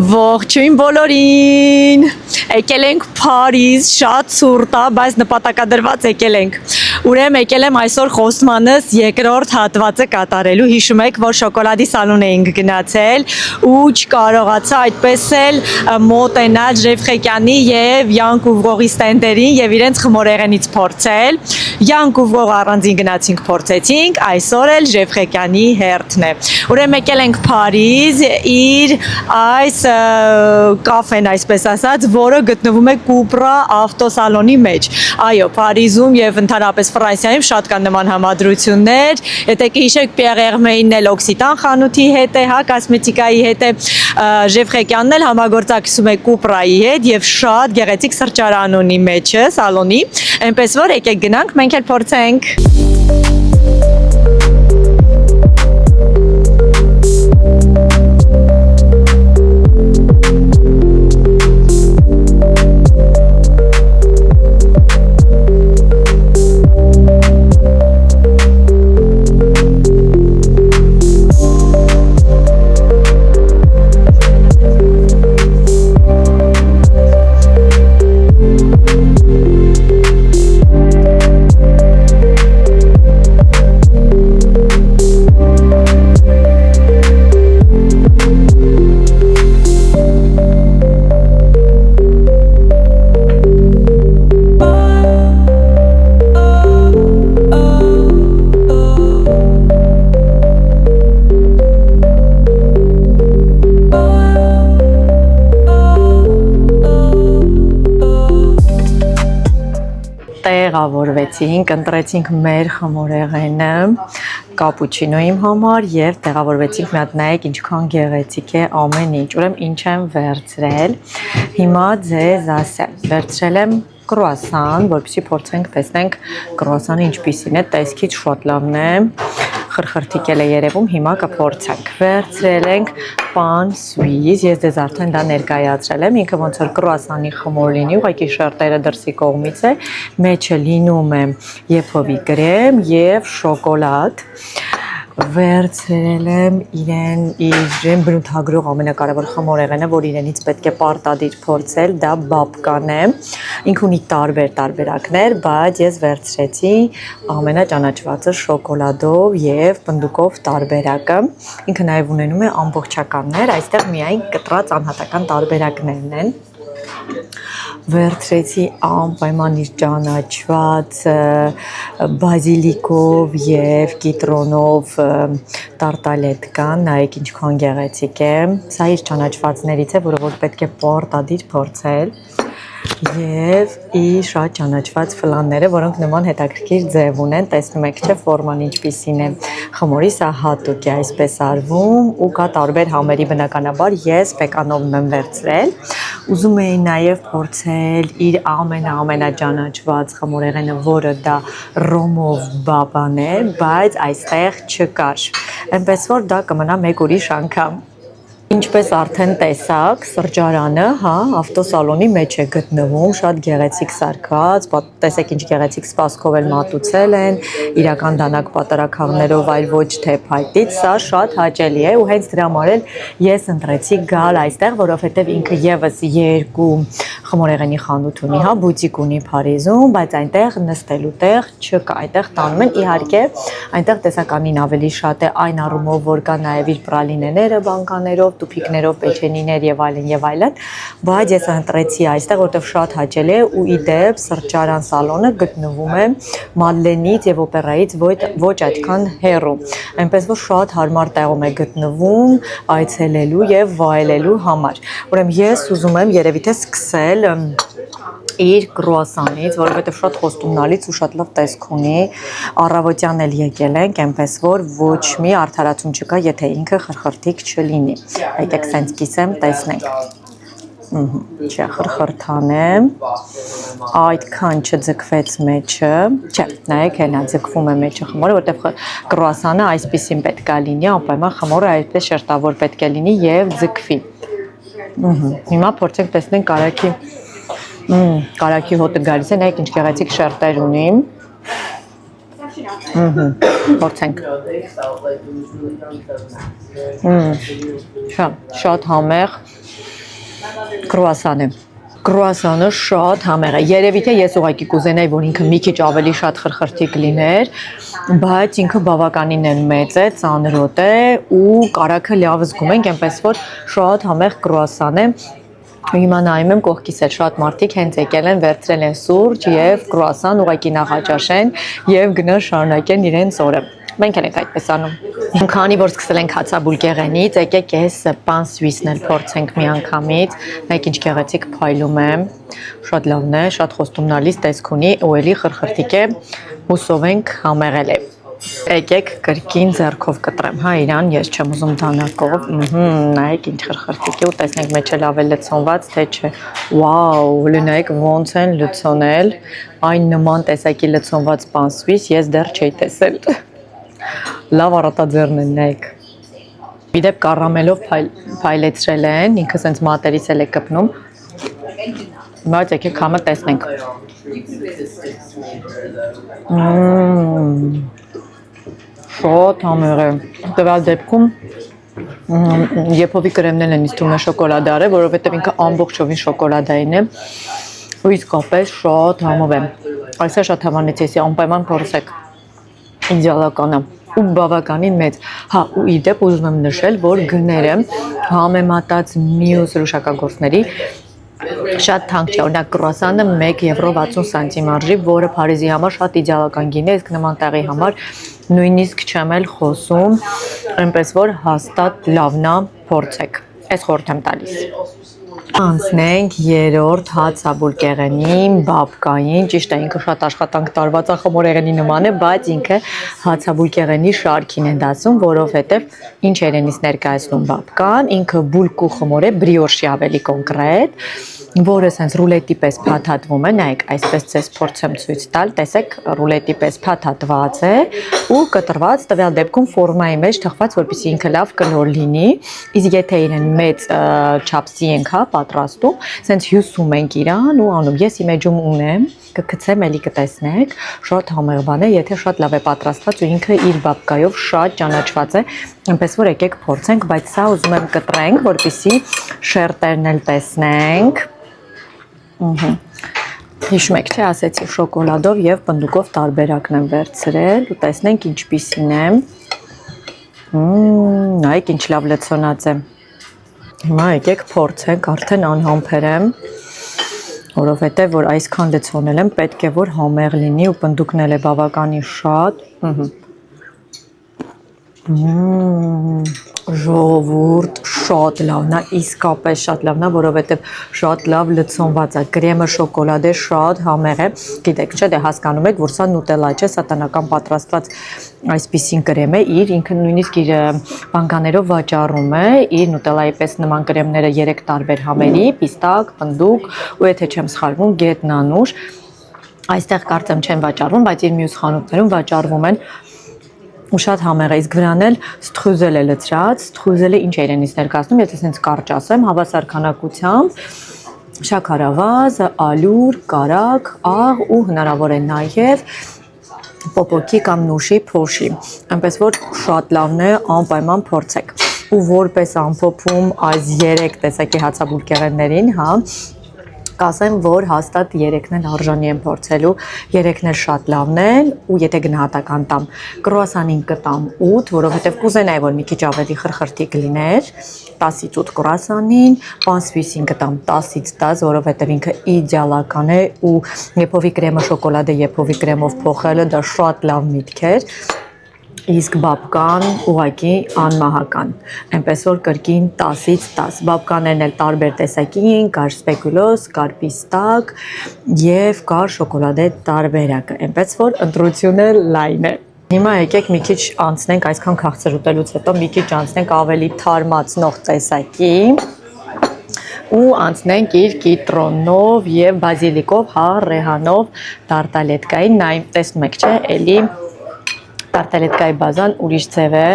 Ողջույն բոլորին։ Եկել ենք Փարիզ, շատ ցուրտ է, բայց նպատակադրված եկել ենք։ Ուրեմն եկել եմ այսօր Խոստմանս երկրորդ հատվածը կատարելու։ Հիշում եք, որ շոկոլադի սալոն էինք գնացել ու չկարողացա այդպես էլ մոտենալ Ժեֆխեկյանի եւ Յան Կուվրողի ստենդերին եւ իրենց խմորեղենից փորձել։ Յան Կուվրող առանձին գնացինք փորձեցինք, այսօր էլ Ժեֆխեկյանի հերթն է։ Ուրեմն եկել ենք Փարիզ իր այս կաֆեն, այսպես ասած, որը գտնվում է Կուպրա ավտոսալոնի մեջ։ Այո, Փարիզում եւ ընդհանրապես Ֆրանսիայում շատ կան նման համադրություններ։ Եթե կհիշեք, Պիեր Էրմեինն էլ Օքսիտան խանութի հետ է, հա, կոսմետիկայի հետ է, Ժեֆխեկյանն էլ համագործակցում է Կուպրայի հետ եւ շատ գեղեցիկ սրճարան ունի մեջը, սալոնի։ Այնպես որ եկեք գնանք, մենք էլ փորձենք։ Տեղավորվեցինք, ընտրեցինք մեր խմորեղենը, կապուչինո իմ համար եւ տեղավորվեցինք, մի հատ նայեք ինչքան գեղեցիկ է ամեն ինչ։ Ուրեմն ինչ եմ վերցրել։ Հիմա ձեզ ասեմ, վերցրել եմ կրուասան, որպեսզի փորձենք տեսնենք կրուասանը ինչպիսին է, տեսքից շատ լավն է, խրխրթիկել է երևում, հիմա կփորձենք։ Վերցրել ենք պան սուիզ, ես ձեզ արդեն դա ներկայացրել եմ, ինքը ոնց որ կրուասանի խմոր լինի, ուղղակի շերտերը դրսի կողմից է, մեջը լինում է եփովի կրեմ եւ շոկոլադ։ Վերցրել եմ իրեն բնութագրող ամենակարևոր խմորեղենը, որ իրենից պետք է պարտադիր փորձել, դա բաբկան է, ինքը ունի տարբեր տարբերակներ, բայց ես վերցրեցի ամենաճանաչվածը շոկոլադով եւ պնդուկով տարբերակը, ինքը նաեւ ունենում է ամբողջականներ, այստեղ միայն կտրած անհատական տարբերակներն են։ Վերցրեցի անպայման իր ճանաչված բազիլիկով եւ կիտրոնով տարտալետկան, նայեք ինչքան գեղեցիկ է։ Սա իր ճանաչվածներից է, որը որ պետք է պարտադիր փորձել։ Եվ իր շատ ճանաչված ֆլանները, որոնք նման հետաքրքիր ձև ունեն, տեսնում եք չէ ֆորման ինչպիսին է։ Խմորի սա հատուկ է այսպես արվում ու կա տարբեր համերի, բնականաբար ես պեկանովն եմ վերցրել։ Ուզում էի նաև փորձել իր ամենաճանաչված խմորեղենը, որը դա ռոմով բաբան է, բայց այստեղ չկար։ Այնպես որ դա կմնա մեկ ուրիշ անգամ։ Ինչպես արդեն տեսակ, սրճարանը, հա, ավտոսալոնի մեջ է գտնվում, շատ գեղեցիկ սարքած, տեսեք ինչ գեղեցիկ սպասքով էլ մատուցել են, իրական դանակ պատարագաղներով, այլ ոչ թե փայտից, սա շատ հաճելի է ու հենց դրա համար էլ ես ընտրեցի գալ այստեղ, որովհետև ինքը եւս երկու խմորեղենի խանութ ունի, հա, բուտիկ ունի Փարիզում, բայց այնտեղ նստելու տեղ չկա, այնտեղ տանում են, իհարկե, այնտեղ տեսականին ավելի շատ է այն առումով, որ կա նաև իր պրալինեները բանկաներով, տուփիկներով, պեչենիներ եւ այլն, բայց ես ընտրեցի այստեղ, որտեղ շատ հաճելի է ու ի դեպ սրճարան սալոնը գտնվում է Մադլենից եւ օպերայից ոչ այդքան հեռու, այնպես որ շատ հարմար տեղում է գտնվում այցելելու եւ վայելելու համար։ Ուրեմն ես ուզում եմ երևի թե սկսել իր կրուասանից, որովհետև շատ խոստումնալից ու շատ լավ տեսք ունի, առավոտյան էլ եկել ենք, այնպես որ ոչ մի արդարացում չկա, եթե ինքը խրխրթիկ չլինի։ Եկեք սենց կիսեմ, տեսնենք։ Չէ, խրխրթան է, այդքան չձգվեց մեջը, չէ, նայեք հենա ձգվում է մեջը խմորը, որտեղ կրուասանը այսպիսին պետք է լինի, անպայման խմորը այդպես շերտավոր պետք է լինի եւ ձգվի։ Հիմա փորձենք տեսնենք կարագի հոտը գալիս է, նայեք ինչ գեղեցիկ շերտեր ունի։ Փորձենք։ Շատ համեղ, Կրուասան է։ Կրուասանը շատ համեղ է։ Երևի թե ես ուղղակի կուզենայի, որ ինքը մի քիչ ավելի շատ խրխրթիկ լիներ, բայց ինքը բավականին էլ մեծ է, ծանրոտ է ու կարագը լավ զգում ենք, այնպես որ շատ համեղ կրուասան է։ Հիմա նայում եմ կողքից էլ շատ մարդիկ հենց եկել են, վերցրել են սուրճ եւ կրուասան ուղղակի նախաճաշեն եւ գնան շարունակեն իրենց օրը։ Մենք էլ ենք այդպես անում։ Քանի որ սկսել ենք հացաբուլկեղենից, եկեք այս պան սվիսն էլ փորձենք միանգամից։ Նայեք ինչ գեղեցիկ փայլում է։ Շատ լավն է, շատ խոստումնալից տեսք ունի, ու էլի խրխրտիկ է, հուսով ենք համեղել է։ Եկեք կրկին ձեռքով կտրեմ, հա իրան, ես չեմ ուզում դանակով, նայեք ինչ խրխրտիկ է ու տեսնենք մեջ է լավ է լցոնված, թե չէ, վաու, նայեք ոնց են լցոնել, այն նման տեսակի լցոնված պան սվիս ես դեռ չէի տեսել, լավ առատաձեռն են, նայեք, իդեպ կարամելով փայլեցրել են, ինքը սենց մատերից էլ է կպնում, բայց եկեք համը տեսնենք, շատ համեղ է, տվյալ դեպքում եփովի կրեմներն են ինձ թվում է շոկոլադար է, որովհետև ինքը ամբողջովին շոկոլադային է ու իսկապես շատ համով է, այս է շատ հավանեցի, անպայման փորձեք, իդեալական է ու բավականին մեծ, հա ու իդեպ ուզում եմ նշել, որ գները համեմատած մյուս հրուշակագործների շատ թանկ չէ, օրինակ կրուասանը 1 եվրո 60 սանտիմ արժի, որը Փարիզի համար շատ իդեալական գին է, իսկ նման տեղի համար նույնիսկ չեմ էլ խոսում, այնպես որ հաստատ լավնա փորձեք, այս խորհուրդ եմ տալիս։ Անցնենք երրորդ հացաբուլկեղենին, բաբկային, ճիշտ է ինքը շատ աշխատանք տարված է խմորեղենի նման է, բայց ինքը հացաբուլկեղենի շարքին են դասում, որովհետև ինչ երենից ներկայացնում բաբկան, ինքը բուլկու խմոր է, բրիոշի ավելի կոնկրետ, որը սենց ռուլետի պես փաթաթվում է, նայեք, այսպես ձեզ փորձեմ ցույց տալ, տեսեք, ռուլետի պես փաթաթված է ու կտրված, տվյալ դեպքում ֆորմայի մեջ թխված, որպեսզի ինքը լավ կլոր լինի, իսկ եթե իրեն մեծ չափսի ենք, հա, պատրաստում, սենց հյուսում ենք իրան ու անում, ես իմ էջում ունեմ, կգցեմ, էլի կտեսնեք, շատ համեղ բան է, եթե շատ լավ է պատրաստված ու ինքը իր բաբկայով շատ ճանաչված է, այնպես որ եկեք փորձենք, բայց սա ուզում եմ կտրենք, որպեսզի շերտերն էլ տեսնենք։ Հիշում եք, թե ասեցի շոկոլադով եւ պնդուկով տարբերակն եմ վերցրել ու տեսնենք ինչպիսին է։ Նայեք ինչ լավ լցոնած է։ Հիմա եկեք փորձենք, արդեն անհամբեր եմ, որովհետեւ որ այսքան լցոնել եմ, պետք է որ համեղ լինի ու պնդուկն էլ է բավականին շատ։ Ժողովուրդ շատ լավն է, իսկապես շատ լավն է, որովհետև շատ լավ լցոնված է, կրեմը շոկոլադ է, շատ համեղ է, գիտեք չէ, դե հասկանում եք, որ սա նուտելա չէ, սատանական պատրաստված այսպիսին կրեմ է, ինքը նույնիսկ իր բանկաներով վաճառում է, իր նուտելայի պես նման կրեմները 3 տարբեր համերի, պիստակ, պնդուկ ու եթե չեմ սխալվում, գետնանուշ, այստեղ կարծեմ չեն վաճառվում, բայց իր մյուս խանութներում վաճառվում են ու շատ համեղ է, իսկ վրան էլ սթրուզել է լցրած, սթրուզելը ինչ է իրենից ներկայացնում, եթե սենց կարճ ասեմ, հավասար քանակությամբ, շաքարավազ, ալյուր, կարագ, աղ ու հնարավոր է նաև պոպոկի կամ նուշի փոշի, այնպես որ շատ լավն է, անպայման փորձեք ու որպես ամփոփում այս 3 տեսակի հացաբուլկեղեններին, հա, կասեմ, որ հաստատ 3-ն էլ արժանի են փորձելու, 3-ն էլ շատ լավն են ու եթե գնահատական տամ, կրուասանին կտամ 8, որովհետև կուզենայի, որ մի քիչ ավելի խրխրտիկ լիներ, 10-ից 8 կրուասանին, պան սվիսին կտամ 10-ից 10, որովհետև ինքը իդեալական է ու եփովի կրեմը շոկոլադը եփովի կրեմով փոխելը դա շատ լավ միտք էր, իսկ բաբկան ուղղակի անմահական, այնպես որ կրկին 10-ից 10, բաբկաներն էլ տարբեր տեսակի են, կար սպեկուլոս, կար պիստակ և կար շոկոլադե տարբերակը, այնպես որ ընտրությունը լայն է։ Հիմա եկեք մի քիչ անցնենք, այսքան քաղցր ուտելուց հետո մի քիչ անցնենք ավելի թարմացնող տեսակի ու անցնենք իր կիտրոնով և բազիլիկով, հա, ռեհանով տարտալետկային, տեսնում եք չէ, էլի տարտալետկայի բազան ուրիշ ձև է,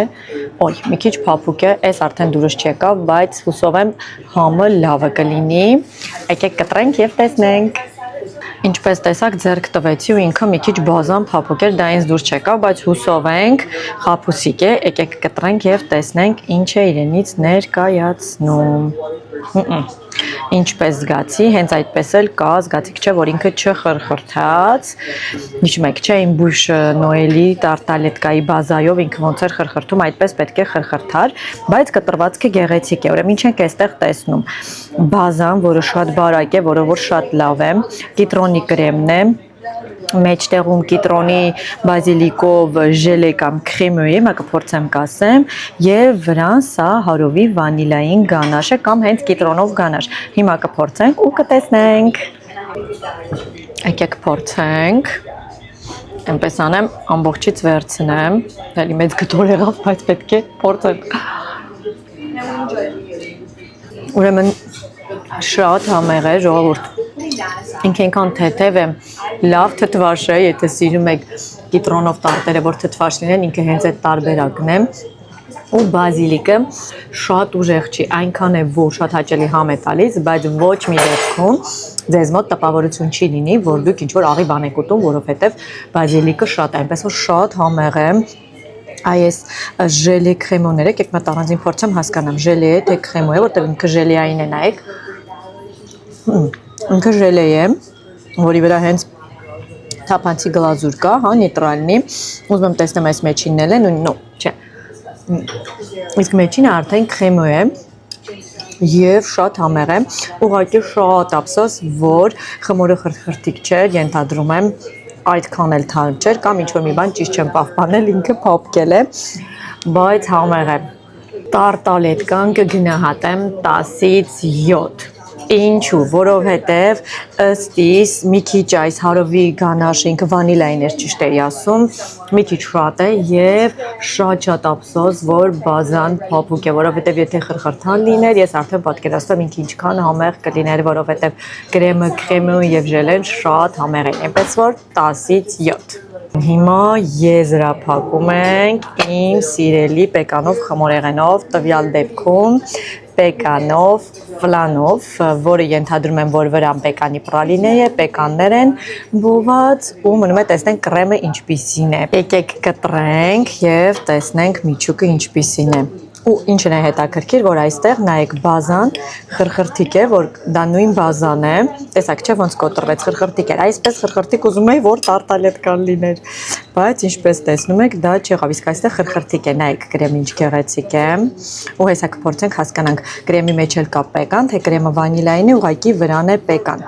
ոյ, մի քիչ փափուկ է, այս արդեն դուրս չեկավ, բայց հուսով եմ համը լավը կլինի, եկեք կտրենք և տեսնենք։ Ինչպես տեսակ ձեռք տվեցի ու ինքը մի քիչ բազան փափուկ էր, դա ինձ դուրս չեկավ, բայց հուսով ենք խաբուսիկ է, եկեք կտրենք և տեսնենք ինչ է իրենից ներկայացնում։ ինչպես զգացի, հենց այդպես էլ կա, զգացիք չէ, որ ինքը չխրխրթաց։ Հիշում եք, չէ, իմ բույշ նոելի տարտալետկայի բազայով ինքը ոնց էր խրխրթում, այդպես պետք է խրխրթար, բայց կտրվածքը գեղեցիկ է։ Ուրեմն ինչ ենք այստեղ տեսնում։ Բազան, որը շատ բարակ է, որը որ շատ լավ է, կիտրոնի կրեմն է, մեջտեղում կիտրոնի բազիլիկով ժելե կամ քրեմը է, մա կփորձեմ կասեմ, եւ վրան սա հարովի վանիլային գանաշ է կամ հենց կիտրոնով գանաշ։ Հիմա կփորձենք ու կտեսնենք։ Եկեք փորձենք։ Այնպես անեմ, ամբողջից վերցնեմ, էլի մեծ գտոր եղավ, բայց պետք է փորձեմ։ Ուրեմն շատ համեղ է, ժողովուրդ։ Ինքը այնքան թեթև է, լավ թթվաշ է, եթե սիրում եք կիտրոնով տարտերը, որ թթվաշ լինեն, ինքը հենց այդ տարբերակն է։ Ու բազիլիկը շատ ուժեղ չի, այնքան է, որ շատ հաճելի համ է տալիս, բայց ոչ մի դեպքում ձեզ մոտ տպավորություն չի լինի, որ դուք ինչ-որ աղի բան եք ուտում, որովհետև բազիլիկը շատ է, այնպես որ շատ համեղ է։ Այս ժելե քրեմոները, եկեք մտ առանձին փորձեմ հասկանամ, ժելե է թե քրեմո է, որտեղ ինքը ժելեային է, նայեք։ Ինքը ժելե է, որի վրա հենց թափանցի գլազուր կա, հա, նեյտրալնի։ Ուզում եմ տեսնեմ այս մեջինն էլ է, նո, չէ։ Իսկ մեջինը արդեն քրեմո է եւ շատ համեղ է։ Ուղղակի շատ ափսոս, որ խմորը խրթիկ չէր, ենթադրում եմ այդքան էլ թարմ չէր, կամ ինչ-որ մի բան ճիշտ չեմ պահպանել, ինքը փոփկել է, բայց համեղ է։ Տարտալետկան կգնահատեմ 10-ից 7։ Ինչու, որովհետև ըստ իս մի քիչ այս հարովի գանաշը ինքը վանիլային էր, ճիշտ էի ասում, մի քիչ շատ է եւ շատ ափսոս, որ բազան փոփուկ է, որովհետև եթե խրխրթան լիներ, ես արդեն պատկերացնում ինքը ինչքան համեղ կլիներ, որովհետև կրեմը, քրեմը եւ ժելեն շատ համեղ են, այնպես որ 10-ից 7։ Հիմա եզրափակում ենք իմ սիրելի պեկանով խմորեղենով, տվյալ դեպքում պեկանով, ֆլանով, որը ենթադրում եմ, որ վրան պեկանի պրալինե է, պեկաններ են բոված ու մնում է տեսնենք կրեմը ինչպիսին է։ Եկեք կտրենք եւ տեսնենք միջուկը ինչպիսին է։ Ու ինչն է հետաքրքիր, որ այստեղ նայեք բազան խրխրթիկ է, որ դա նույն բազան է, տեսակ չէ ոնց կոտրվեց խրխրթիկ էր, այսպես խրխրթիկ ուզում էի, որ տարտալետկան լիներ, բայց ինչպես տեսնում եք, դա չեղավ, իսկ այստեղ խրխրթիկ է, նայեք կրեմը ինչ գեղեցիկ է, ու հեսա կփորձենք հասկանանք, կրեմի մեջ էլ կա պեկան, թե կրեմը վանիլային է, ուղղակի վրան է պեկան։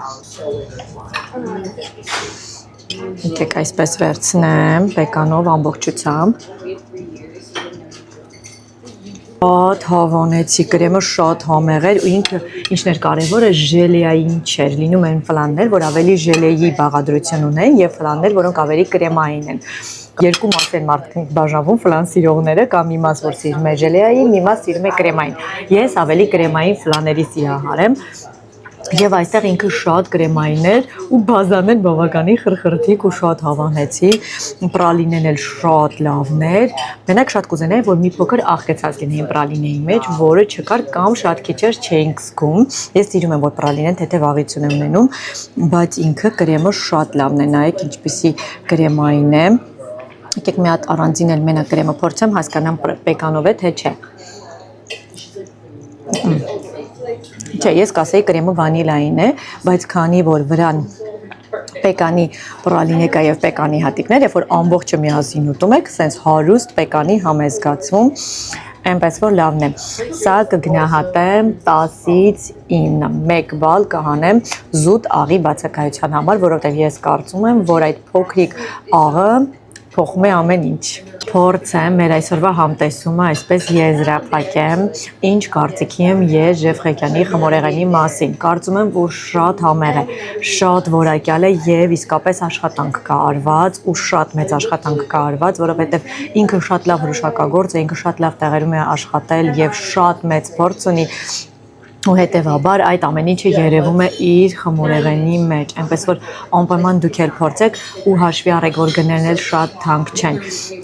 Եկեք այսպես վերցնեմ պեկանով ամբողջությամբ։ Շատ հավանեցի, կրեմը շատ համեղ էր ու ինքը ինչն էր կարևորը ժելեային չէր, լինում են ֆլաններ, որ ավելի ժելեի բաղադրություն ունեն եւ ֆլաններ, որոնք ավելի կրեմային են։ Երկու մաս են մարդիկ բաժանվում ֆլան սիրողները, կամ մի մաս որ սիրում է ժելեային, մի մաս սիրում է կրեմային։ Ես ավելի կրեմային ֆլաների սիրահար եմ։ Եվ այստեղ ինքը շատ կրեմային էր ու բազան էլ բավականին խրխրթիկ ու շատ հավանեցի, պրալինեն էլ շատ լավն էր, մենակ շատ կուզենայի, որ մի փոքր աղկեցած լինեին պրալինեի մեջ, որը չկար կամ շատ քիչեր չէինք զգում, ես սիրում եմ, որ պրալինեն թեթև աղիություն է ունենում, բայց ինքը կրեմը շատ լավն է, նայեք ինչպիսի կրեմային է, եկեք մի հատ առանձին էլ մենակ կրեմը փորձեմ, հասկանամ պեկանով է թե չէ։ Չէ, ես կասեի կրեմը վանիլային է, բայց քանի որ վրան պեկանի պրալինե կա եւ պեկանի հատիկներ, երբ որ ամբողջը միասին ուտում եք, սենց հարուստ պեկանի համ է զգացվում, այնպես որ լավն է։ Սա կգնահատեմ 10-ից 9, 1 բալ կհանեմ զուտ աղի բացակայության համար, որովհետեւ ես կարծում եմ, որ այդ փոքրիկ աղը փոխում է ամեն ինչ։ Փորձեմ մեր այսօրվա համտեսումը այսպես եզրափակեմ, ինչ կարծիքի եմ ես Ժևխեկյանի խմորեղենի մասին։ Կարծում եմ, որ շատ համեղ է, շատ որակյալ է եւ իսկապես աշխատանք կա արված ու շատ մեծ աշխատանք կա արված, որովհետեւ ինքը շատ լավ հրուշակագործ է, ինքը շատ լավ տեղերում է աշխատել եւ շատ մեծ փորձ ունի։ Ու հետևաբար այդ ամեն ինչը երևում է իր խմորեղենի մեջ, այնպես որ անպայման դուք էլ փորձեք ու հաշվի առեք, որ գներն էլ շատ թանկ չեն։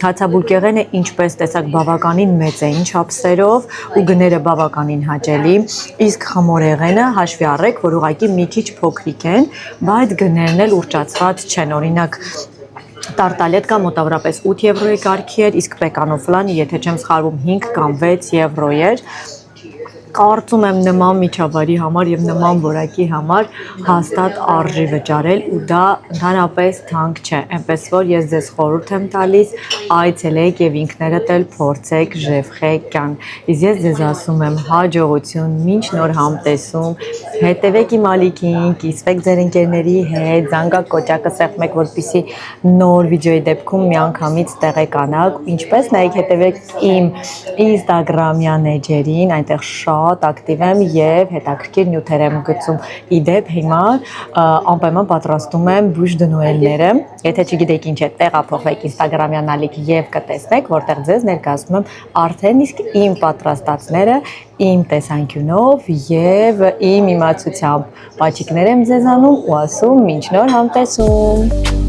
Հացաբուլկեղենը ինչպես տեսակ բավականին մեծ է, ինչ ափսերով ու գները բավականին հաճելի, իսկ խմորեղենը հաշվի առեք, որ ուղղակի մի քիչ փոքրիկ են, բայց գներն էլ ուռճացված չեն, օրինակ տարտալետկա մոտավորապես 8 եվրոյի կարգի էր, իսկ պեկանոֆլանը, եթե չեմ սխալվում, 5 կամ 6 եվրո էր։ Կարծում եմ նման միջավայրի համար եւ նման որակի համար հաստատ արժի վճարել ու դա ընդհանրապես թանկ չէ, այնպես որ ես ձեզ խորհուրդ եմ տալիս այցելեք եւ ինքներդ էլ փորձեք ժևխեկյան։ Իսկ ես ձեզ ասում եմ հաջողություն, մինչ նոր համտեսում, հետևեք իմ ալիքին, կիսվեք ձեր ընկերների հետ, զանգակ կոճակը սեղմեք, որպեսզի նոր վիդեոյի դեպքում միանգամից տեղեկանաք, ինչպես նայեք հետևեք իմ Instagram-յան էջերին, այնտեղ շատ ակտիվ եմ եւ հետաքրքիր նյութեր եմ գցում։ Իդեպ հիմա անպայման պատրաստում եմ բույժ դնուելները։ Եթե չգիտեք ինչ է, տեղափոխվեք Instagram-յան ալիք եւ կտեսնեք, որտեղ ձեզ ներկայացնում եմ արդեն իսկ իմ պատրաստածները իմ տեսանկյունով եւ իմ իմացությամբ։ Պաչիկներ եմ ձեզ անում ու ասում մինչ նոր համտեսում։